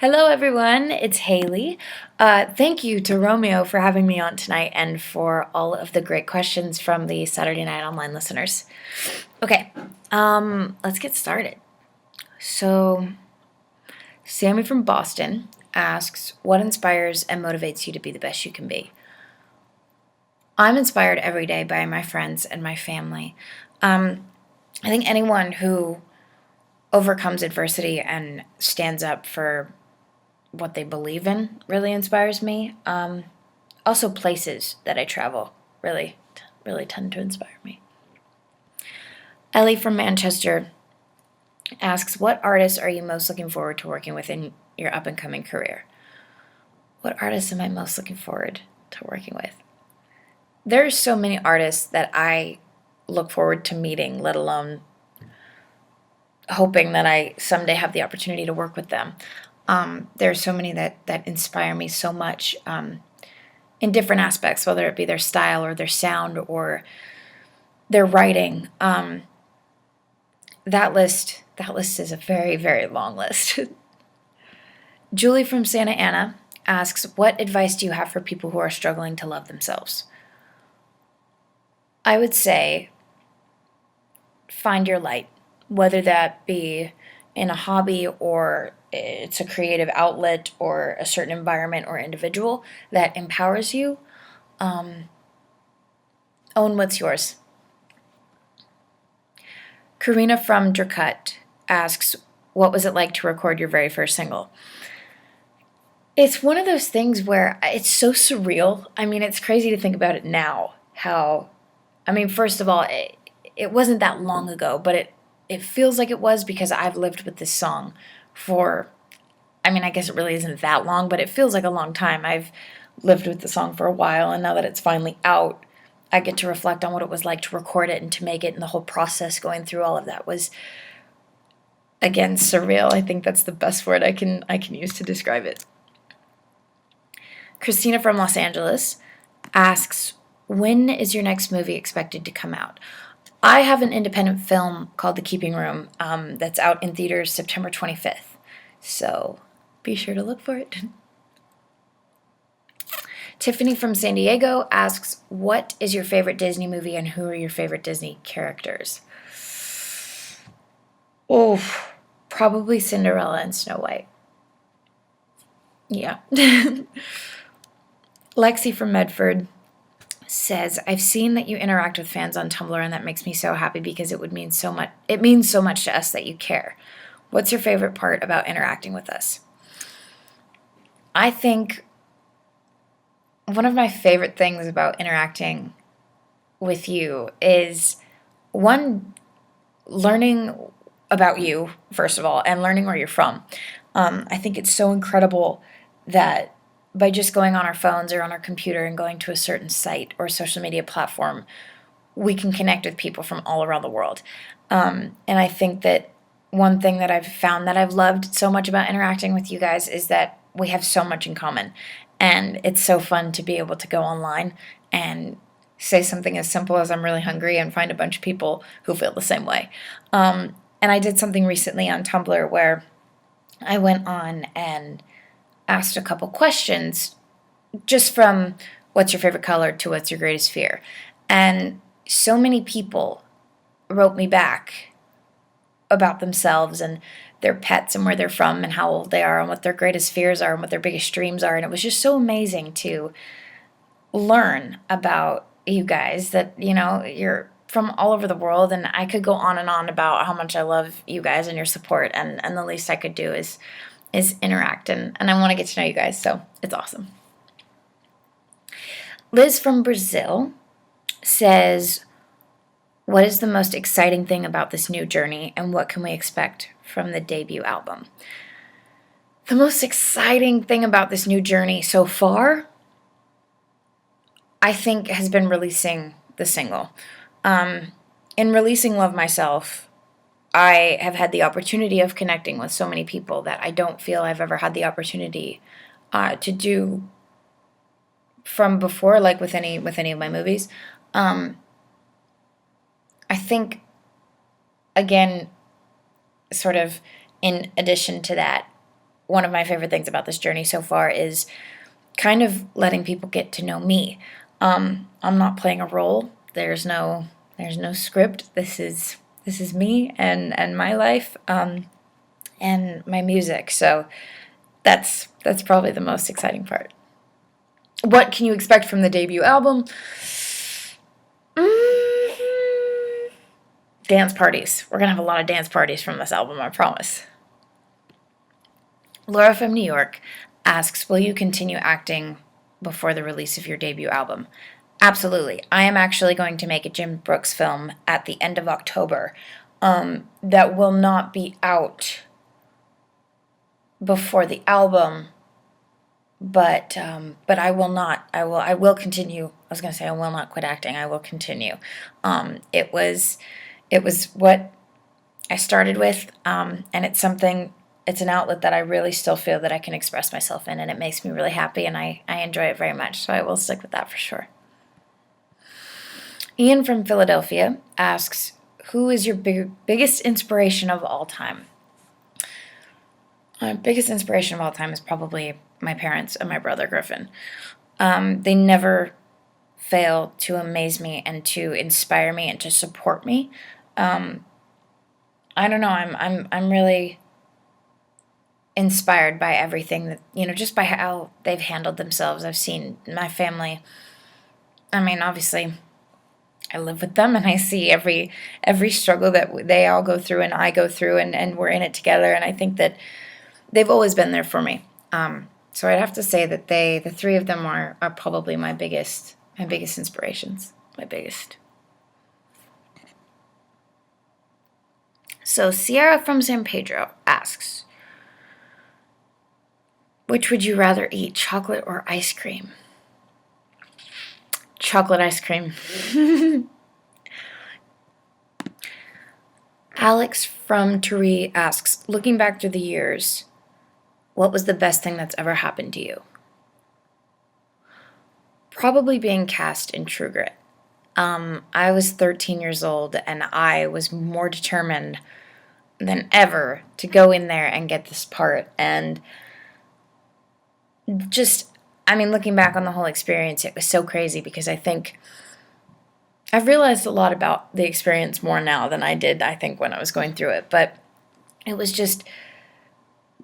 Hello, everyone. It's Hailee. Thank you to Romeo for having me on tonight and for all of the great questions from the Saturday Night Online listeners. Okay, let's get started. So, Sammy from Boston asks, what inspires and motivates you to be the best you can be? I'm inspired every day by my friends and my family. I think anyone who overcomes adversity and stands up for what they believe in really inspires me. Also, places that I travel really tend to inspire me. Ellie from Manchester asks, what artists are you most looking forward to working with in your up and coming career? What artists am I most looking forward to working with? There's so many artists that I look forward to meeting, let alone hoping that I someday have the opportunity to work with them. There are so many that inspire me so much in different aspects, whether it be their style or their sound or their writing. That list is a very long list. Julie from Santa Ana asks, what advice do you have for people who are struggling to love themselves? I would say find your light, whether that be in a hobby or it's a creative outlet or a certain environment or individual that empowers you. Own what's yours. Karina from Dracut asks, what was it like to record your very first single? It's one of those things where it's so surreal. I mean, it's crazy to think about it now. First of all, it wasn't that long ago, but it feels like it was because I've lived with this song for, I guess it really isn't that long, but it feels like a long time. I've lived with the song for a while, and now that it's finally out, I get to reflect on what it was like to record it and to make it, and the whole process going through all of that was, again, surreal. I think that's the best word I can use to describe it. Christina from Los Angeles asks, when is your next movie expected to come out? I have an independent film called The Keeping Room that's out in theaters September 25th. So be sure to look for it. Tiffany from San Diego asks, what is your favorite Disney movie and who are your favorite Disney characters? Oh, probably Cinderella and Snow White. Yeah. Lexi from Medford says, I've seen that you interact with fans on Tumblr, and that makes me so happy because it means so much to us that you care. What's your favorite part about interacting with us? I think one of my favorite things about interacting with you is, one, learning about you, first of all, and learning where you're from. I think it's so incredible that by just going on our phones or on our computer and going to a certain site or social media platform, we can connect with people from all around the world. And I think that one thing that I've found that I've loved so much about interacting with you guys is that we have so much in common. And it's so fun to be able to go online and say something as simple as I'm really hungry and find a bunch of people who feel the same way. And I did something recently on Tumblr where I went on and asked a couple questions just from what's your favorite color to what's your greatest fear. And so many people wrote me back about themselves and their pets and where they're from and how old they are and what their greatest fears are and what their biggest dreams are. And it was just so amazing to learn about you guys that, you're from all over the world. And I could go on and on about how much I love you guys and your support. And the least I could do is interact. And I want to get to know you guys. So it's awesome. Liz from Brazil says, what is the most exciting thing about this new journey and what can we expect from the debut album? The most exciting thing about this new journey so far, I think, has been releasing the single. In releasing Love Myself, I have had the opportunity of connecting with so many people that I don't feel I've ever had the opportunity to do from before, like with any of my movies. I think, again, sort of in addition to that, one of my favorite things about this journey so far is kind of letting people get to know me. I'm not playing a role. There's no script. This is me and my life and my music. So that's probably the most exciting part. What can you expect from the debut album? Dance parties. We're gonna have a lot of dance parties from this album, I promise. Laura from New York asks, will you continue acting before the release of your debut album? Absolutely. I am actually going to make a Jim Brooks film at the end of October that will not be out before the album, but I will not. I will continue. I was going to say I will not quit acting. I will continue. It was what I started with, and it's something. It's an outlet that I really still feel that I can express myself in, and it makes me really happy, and I enjoy it very much. So I will stick with that for sure. Ian from Philadelphia asks, who is your biggest inspiration of all time? My biggest inspiration of all time is probably my parents and my brother Griffin. They never fail to amaze me and to inspire me and to support me. I don't know. I'm really inspired by everything that, just by how they've handled themselves. I've seen my family. I mean, obviously, I live with them and I see every struggle that they all go through and I go through, and we're in it together. And I think that they've always been there for me. So I'd have to say that the three of them are probably my biggest inspirations. My biggest. So Sierra from San Pedro asks, which would you rather eat, chocolate or ice cream? Chocolate ice cream. Alex from Turi asks, looking back through the years, what was the best thing that's ever happened to you? Probably being cast in True Grit. I was 13 years old and I was more determined than ever to go in there and get this part. And looking back on the whole experience, it was so crazy because I think I've realized a lot about the experience more now than I did, I think, when I was going through it. But it was just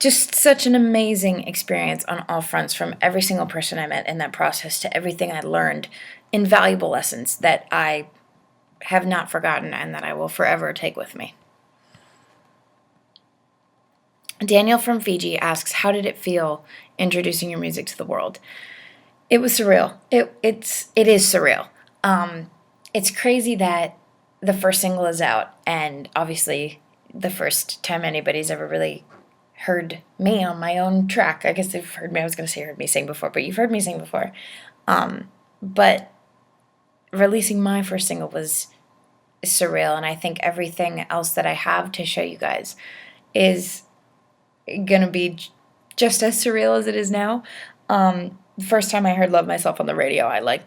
such an amazing experience on all fronts, from every single person I met in that process to everything I learned, invaluable lessons that I have not forgotten and that I will forever take with me. Daniel from Fiji asks, how did it feel introducing your music to the world? It was surreal. It is surreal. It's crazy that the first single is out, and obviously the first time anybody's ever really heard me on my own track. I guess they've heard me. I was going to say heard me sing before, but you've heard me sing before. But releasing my first single was surreal, and I think everything else that I have to show you guys is going to be just as surreal as it is now. The first time I heard Love Myself on the radio, I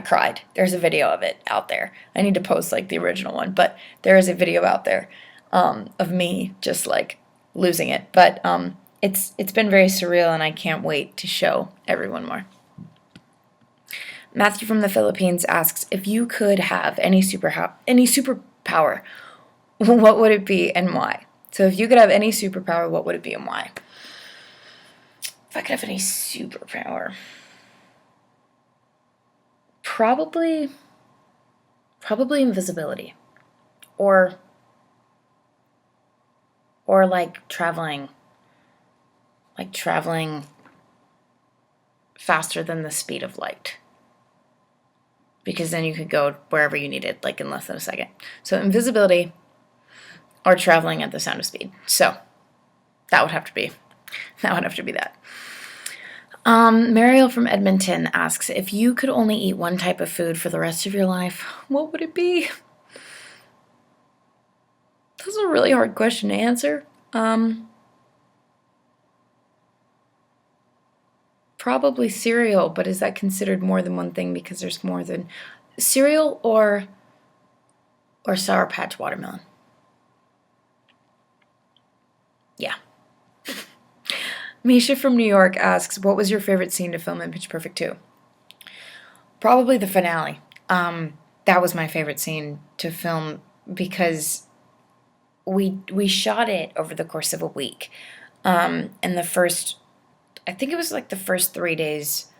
cried. There's a video of it out there. I need to post the original one, but there is a video out there of me just losing it. But it's been very surreal, and I can't wait to show everyone more. Matthew from the Philippines asks, if you could have any superpower, what would it be and why? So if you could have any superpower, what would it be and why? If I could have any superpower, probably invisibility, or traveling faster than the speed of light, because then you could go wherever you needed in less than a second. So invisibility or traveling at the sound of speed. So that would have to be that. Mariel from Edmonton asks, if you could only eat one type of food for the rest of your life, what would it be? That's a really hard question to answer. Probably cereal, but is that considered more than one thing because there's more than cereal or Sour Patch watermelon? Yeah. Misha from New York asks, what was your favorite scene to film in Pitch Perfect 2? Probably the finale. That was my favorite scene to film because we shot it over the course of a week. And the first, I think it was like the first 3 days,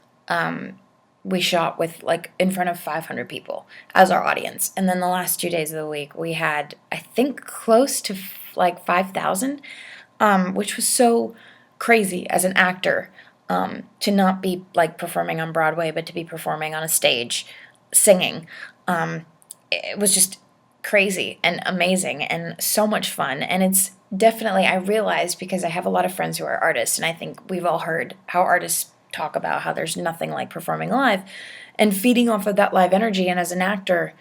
we shot with like in front of 500 people as our audience. And then the last 2 days of the week, we had, I think, close to like 5,000, which was so crazy as an actor, to not be like performing on Broadway, but to be performing on a stage singing. It was just crazy and amazing and so much fun. And it's definitely, I realized, because I have a lot of friends who are artists, and I think we've all heard how artists talk about how there's nothing like performing live and feeding off of that live energy. And as an actor,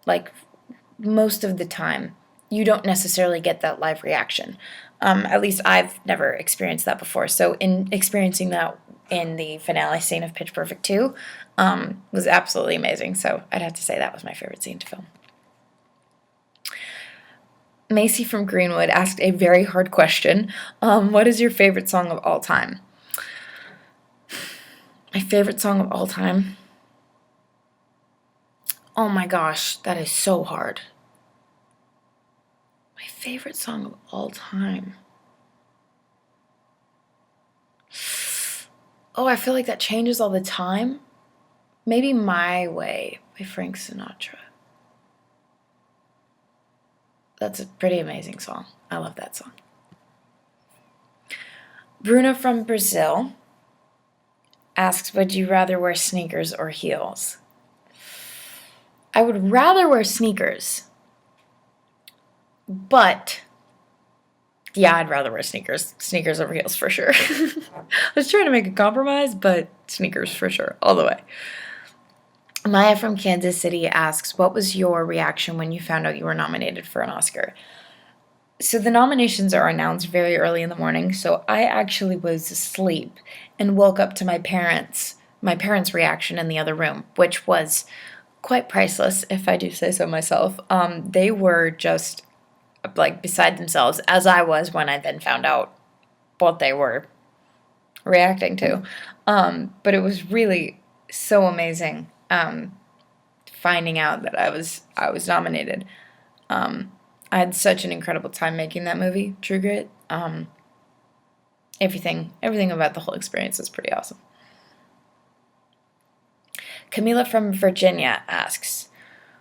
like most of the time, you don't necessarily get that live reaction. At least I've never experienced that before. So in experiencing that in the finale scene of Pitch Perfect 2 was absolutely amazing. So I'd have to say that was my favorite scene to film. Macy from Greenwood asked a very hard question. What is your favorite song of all time? My favorite song of all time? Oh my gosh, that is so hard. My favorite song of all time. Oh, I feel like that changes all the time. Maybe My Way by Frank Sinatra. That's a pretty amazing song. I love that song. Bruno from Brazil asks, would you rather wear sneakers or heels? I would rather wear sneakers. But, yeah, I'd rather wear sneakers. Sneakers over heels for sure. I was trying to make a compromise, but sneakers for sure, all the way. Maya from Kansas City asks, what was your reaction when you found out you were nominated for an Oscar? So the nominations are announced very early in the morning, so I actually was asleep and woke up to my parents' reaction in the other room, which was quite priceless, if I do say so myself. They were just like beside themselves, as I was when I then found out what they were reacting to. But it was really so amazing finding out that I was nominated. I had such an incredible time making that movie, True Grit. Everything about the whole experience was pretty awesome. Camila from Virginia asks,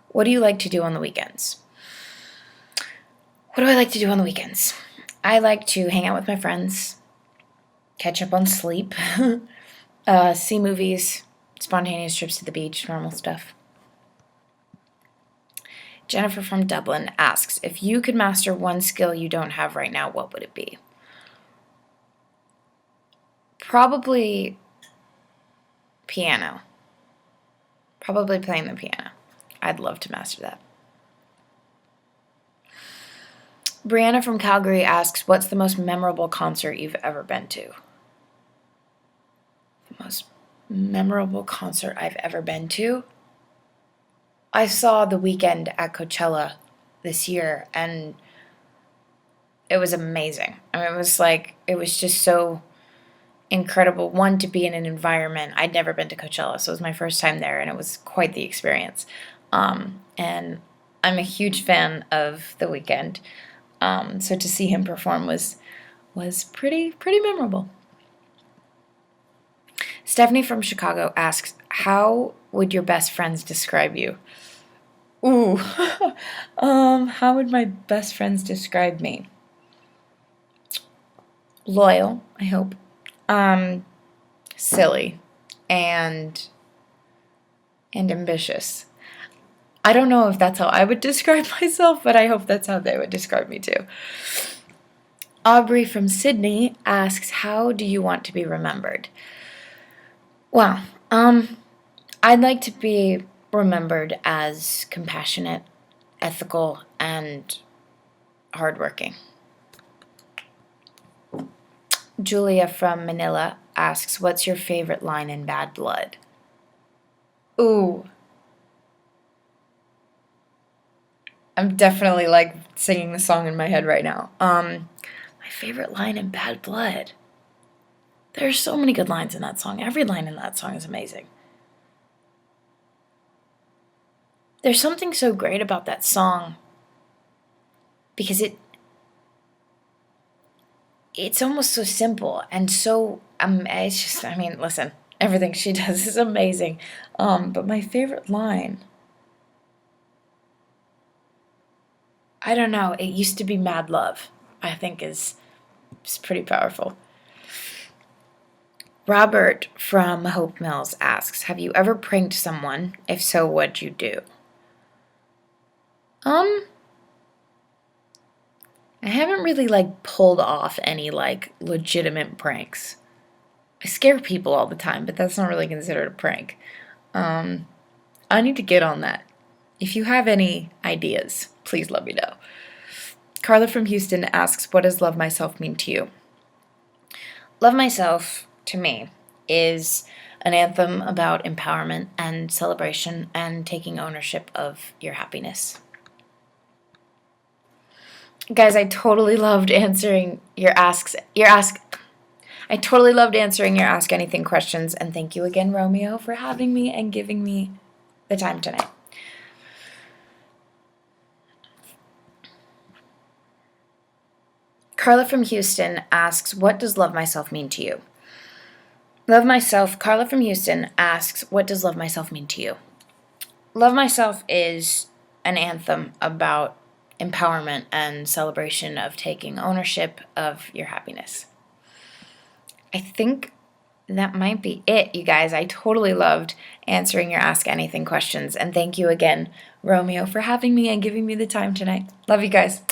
what do you like to do on the weekends? What do I like to do on the weekends? I like to hang out with my friends, catch up on sleep, see movies, spontaneous trips to the beach, normal stuff. Jennifer from Dublin asks, if you could master one skill you don't have right now, what would it be? Probably piano. Probably playing the piano. I'd love to master that. Brianna from Calgary asks, what's the most memorable concert you've ever been to? The most memorable concert I've ever been to? I saw The Weeknd at Coachella this year, and it was amazing. I mean, it was just so incredible. One, to be in an environment. I'd never been to Coachella, so it was my first time there, and it was quite the experience. And I'm a huge fan of The Weeknd. So to see him perform was pretty memorable. Stephanie from Chicago asks, how would your best friends describe you? Ooh, how would my best friends describe me? Loyal, I hope. Silly, and ambitious. I don't know if that's how I would describe myself, but I hope that's how they would describe me too. Aubrey from Sydney asks, how do you want to be remembered? Well, I'd like to be remembered as compassionate, ethical, and hardworking. Julia from Manila asks, what's your favorite line in Bad Blood? Ooh. I'm definitely like singing the song in my head right now. My My favorite line in Bad Blood. There are so many good lines in that song. Every line in that song is amazing. There's something so great about that song because it's almost so simple and so it's just, I mean, listen, everything she does is amazing. But my favorite line, I don't know, it used to be Mad Love, I think is pretty powerful. Robert from Hope Mills asks, have you ever pranked someone? If so, what'd you do? I haven't really, pulled off any, legitimate pranks. I scare people all the time, but that's not really considered a prank. I need to get on that. If you have any ideas, please let me know. Carla from Houston asks, what does love myself mean to you? Love myself, to me, is an anthem about empowerment and celebration and taking ownership of your happiness. Guys, I totally loved answering your Ask Anything questions, and thank you again, Romeo, for having me and giving me the time tonight. Carla from Houston asks, what does love myself mean to you? Carla from Houston asks, what does love myself mean to you? Love myself is an anthem about empowerment and celebration of taking ownership of your happiness. I think that might be it, you guys. I totally loved answering your Ask Anything questions, and thank you again, Romeo, for having me and giving me the time tonight. Love you guys.